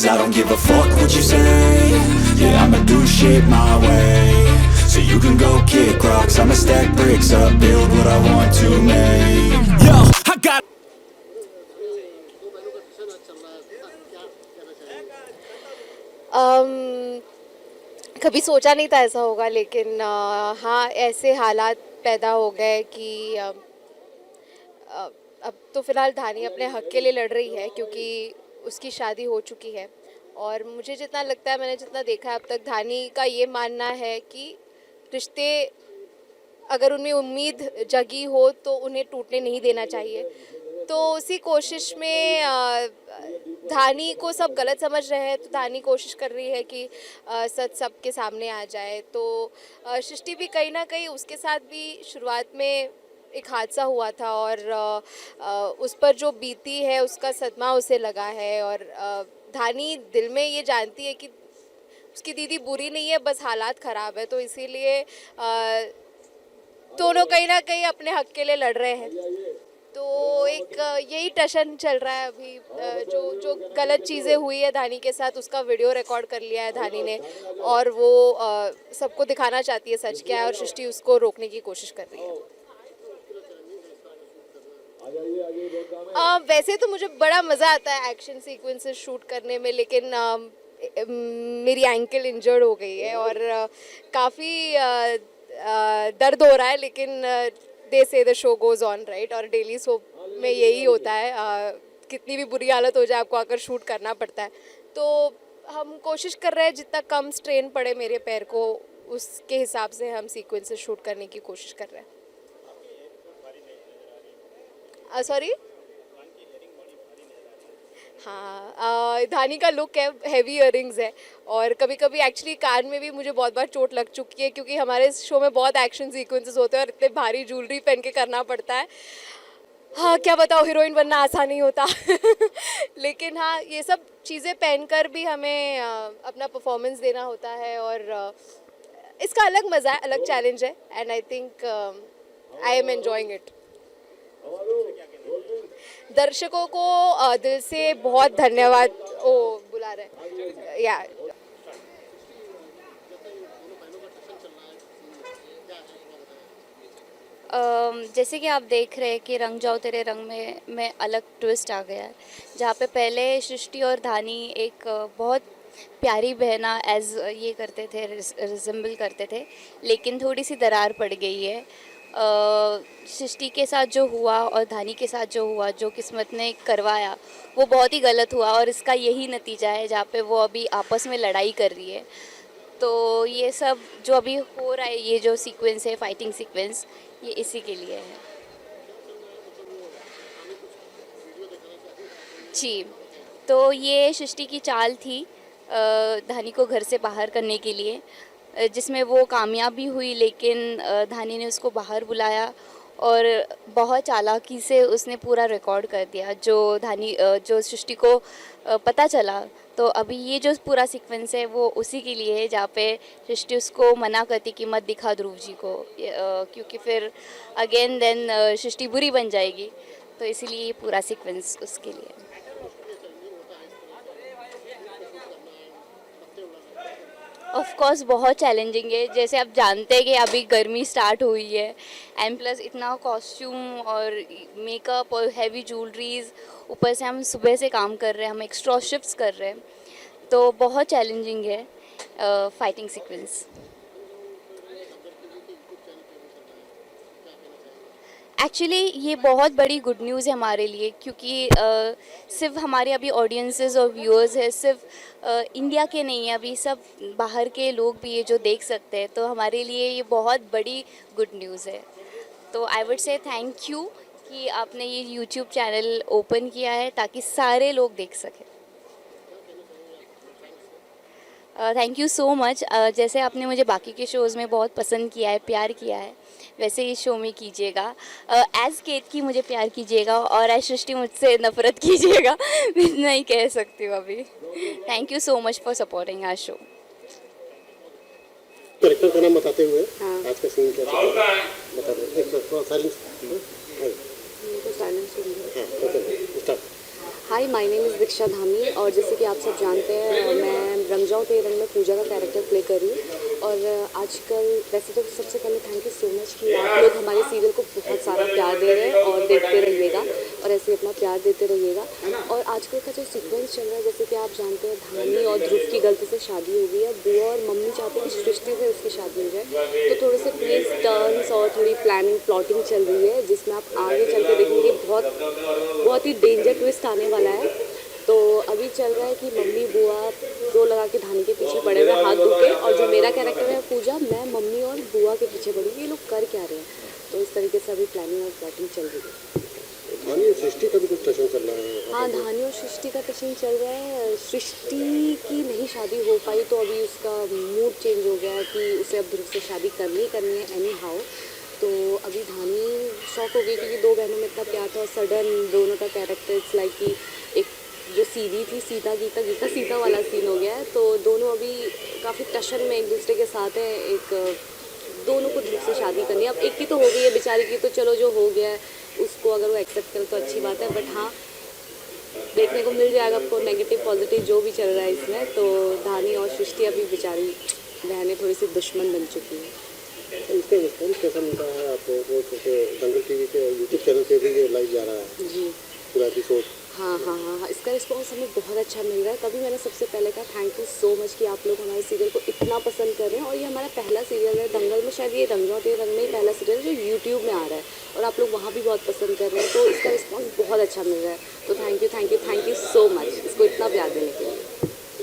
'cause I don't give a fuck what you say. Yeah, I'ma do shit my way. So you can go kick rocks, I'ma stack bricks up, build what I want to make. Yo, I got कभी सोचा नहीं था ऐसा होगा, लेकिन हाँ, ऐसे हालात पैदा हो गए कि अब तो फ़िलहाल धानी अपने हक़ के लिए लड़ रही है, क्योंकि उसकी शादी हो चुकी है। और मुझे जितना लगता है, मैंने जितना देखा है अब तक, धानी का ये मानना है कि रिश्ते अगर उनमें उम्मीद जगी हो तो उन्हें टूटने नहीं देना चाहिए। तो उसी कोशिश में धानी को सब गलत समझ रहे हैं, तो धानी कोशिश कर रही है कि सच सबके सामने आ जाए। तो सृष्टि भी कहीं ना कहीं, उसके साथ भी शुरुआत में एक हादसा हुआ था, और उस पर जो बीती है उसका सदमा उसे लगा है। और धानी दिल में ये जानती है कि उसकी दीदी बुरी नहीं है, बस हालात ख़राब है। तो इसीलिए दोनों कहीं ना कहीं अपने हक़ के लिए लड़ रहे हैं। तो एक यही टशन चल रहा है अभी। जो गलत चीज़ें हुई है धानी के साथ, उसका वीडियो रिकॉर्ड कर लिया है धानी ने, और वो सबको दिखाना चाहती है सच क्या है, और सृष्टि उसको रोकने की कोशिश कर रही है। वैसे तो मुझे बड़ा मज़ा आता है एक्शन सीक्वेंसेस शूट करने में, लेकिन मेरी एंकल इंजर्ड हो गई है और काफ़ी दर्द हो रहा है। लेकिन दे से the show goes on, right. और डेली सोप में यही होता है, कितनी भी बुरी हालत हो जाए आपको आकर शूट करना पड़ता है। तो हम कोशिश कर रहे हैं जितना कम स्ट्रेन पड़े मेरे पैर को, उसके हिसाब से हम सीक्वेंसेस शूट करने की कोशिश कर रहे हैं। सॉरी, हाँ, धानी का लुक है, हैवी इयररिंग्स है, और कभी कभी एक्चुअली कान में भी मुझे बहुत बार चोट लग चुकी है, क्योंकि हमारे शो में बहुत एक्शन सीक्वेंसेस होते हैं और इतने भारी ज्वेलरी पहन के करना पड़ता है। हाँ, क्या बताओ, हीरोइन बनना आसान नहीं होता। लेकिन हाँ, ये सब चीज़ें पहनकर भी हमें अपना परफॉर्मेंस देना होता है, और इसका अलग मज़ा है, अलग चैलेंज है, and I think I am enjoying it. दर्शकों को दिल से बहुत धन्यवाद। ओ, बुला रहे या जैसे कि आप देख रहे हैं कि रंग जाओ तेरे रंग में अलग ट्विस्ट आ गया है, जहाँ पे पहले सृष्टि और धानी एक बहुत प्यारी बहना एज ये करते थे, रिजेंबल करते थे, लेकिन थोड़ी सी दरार पड़ गई है। सृष्टि के साथ जो हुआ और धानी के साथ जो हुआ, जो किस्मत ने करवाया, वो बहुत ही गलत हुआ, और इसका यही नतीजा है जहाँ पे वो अभी आपस में लड़ाई कर रही है। तो ये सब जो अभी हो रहा है, ये जो सीक्वेंस है, फाइटिंग सीक्वेंस, ये इसी के लिए है। जी, तो ये सृष्टि की चाल थी धानी को घर से बाहर करने के लिए, जिसमें वो कामयाब भी हुई, लेकिन धानी ने उसको बाहर बुलाया और बहुत चालाकी से उसने पूरा रिकॉर्ड कर दिया जो सृष्टि को पता चला। तो अभी ये जो पूरा सीक्वेंस है वो उसी के लिए है, जहाँ पे सृष्टि उसको मना करती कि मत दिखा ध्रुव जी को, क्योंकि फिर अगेन देन सृष्टि बुरी बन जाएगी। तो इसीलिए ये पूरा सीक्वेंस उसके लिए। ऑफ कोर्स बहुत चैलेंजिंग है, जैसे आप जानते हैं कि अभी गर्मी स्टार्ट हुई है, एंड प्लस इतना कॉस्ट्यूम और मेकअप और हैवी ज्वेलरीज, ऊपर से हम सुबह से काम कर रहे हैं, हम एक्स्ट्रा शिफ्ट्स कर रहे हैं, तो बहुत चैलेंजिंग है फाइटिंग सीक्वेंस। एक्चुअली ये बहुत बड़ी गुड न्यूज़ है हमारे लिए, क्योंकि सिर्फ हमारे अभी ऑडियंसेस और व्यूअर्स है, सिर्फ इंडिया के नहीं है, अभी सब बाहर के लोग भी ये जो देख सकते हैं, तो हमारे लिए ये बहुत बड़ी गुड न्यूज़ है। तो I would say thank you कि आपने ये यूट्यूब चैनल ओपन किया है ताकि सारे लोग देख सकें। Thank you so much. जैसे आपने मुझे बाकी के शोज़ में बहुत पसंद किया है, प्यार किया है, वैसे इस शो में कीजिएगा। एज़ केत की मुझे प्यार कीजिएगा, और एज सृष्टि मुझसे नफ़रत कीजिएगा। नहीं कह सकती हूँ अभी। Thank you so much for supporting our show. Character का नाम बताते हुए आज का सीन क्या बता दो। एक थोड़ा साइलेंस। तो साइलेंस हाँ, स्टार्ट। हाँ, हाय, माय नेम इज़ दीक्षा धामी और जैसे कि आप सब जानते हैं मैं रंग जाओ तेरे रंग में पूजा का कैरेक्टर प्ले कर रही हूँ। और आजकल वैसे तो सबसे पहले थैंक यू सो मच कि आप लोग हमारे सीरियल को बहुत सारा प्यार दे रहे हैं और देखते रहिएगा और ऐसे अपना प्यार देते रहिएगा। और आजकल का जो सीक्वेंस चल रहा है, जैसे कि आप जानते हैं धानी और ध्रुव की गलती से शादी हो गई है। बुआ और मम्मी चाहते हैं कि सृष्टि से उसकी शादी हो जाए, तो थोड़े से प्लीज़ टर्न्स और थोड़ी प्लानिंग प्लॉटिंग चल रही है जिसमें आप आगे चल के देखेंगे बहुत ही डेंजर ट्विस्ट आने वाला है। तो अभी चल रहा है कि मम्मी बुआ दो लगा के धानी के पीछे पड़े हुए हाथ धो के, और जो मेरा कैरेक्टर है पूजा, मैं मम्मी और बुआ के पीछे पड़ी हूँ। ये लोग कर क्या रहे हैं, तो इस तरीके से अभी प्लानिंग और प्लॉटिंग चल रही है। धानी और सृष्टि का भी कुछ टशन चल रहा है। हाँ, धानी और सृष्टि का टशन चल रहा है। सृष्टि की नहीं शादी हो पाई तो अभी उसका मूड चेंज हो गया है कि उसे अब ध्रुव से शादी करनी है एनी हाउ। तो अभी धानी शॉक हो गई क्योंकि दो बहनों में इतना प्यार था और सडन दोनों का कैरेक्टर इट्स लाइक कि एक जो सीधी थी सीता गीता गीता सीता वाला सीन हो गया है। तो दोनों अभी काफ़ी टशन में एक दूसरे के साथ हैं। एक दोनों को ध्रुव से शादी करनी है। अब एक की तो हो गई है बेचारी की, तो चलो जो हो गया है उसको अगर वो एक्सेप्ट करे तो अच्छी बात है। बट हाँ, देखने को मिल जाएगा आपको नेगेटिव पॉजिटिव जो भी चल रहा है इसमें। तो धानी और सृष्टि अभी बेचारी बहनें थोड़ी सी दुश्मन बन चुकी हैं। तो इसका रिस्पॉन्स कैसा मिल रहा है आपको? वो क्योंकि दंगल टीवी के यूट्यूब चैनल पे भी ये लाइव जा रहा है जी पूरा एपिसोड। हाँ, इसका रिस्पॉन्स हमें बहुत अच्छा मिल रहा है। तभी मैंने सबसे पहले कहा थैंक यू सो मच कि आप लोग हमारे सीरियल को इतना पसंद कर रहे हैं। और ये हमारा पहला सीरियल है दंगल में, शायद ये रंग जाओ तेरे रंग में ही पहला सीरियल है जो यूट्यूब में आ रहा है और आप लोग वहाँ भी बहुत पसंद कर रहे हैं। तो इसका रिस्पॉन्स बहुत अच्छा मिल रहा है। तो थैंक यू सो मच इसको इतना प्यार देने के लिए।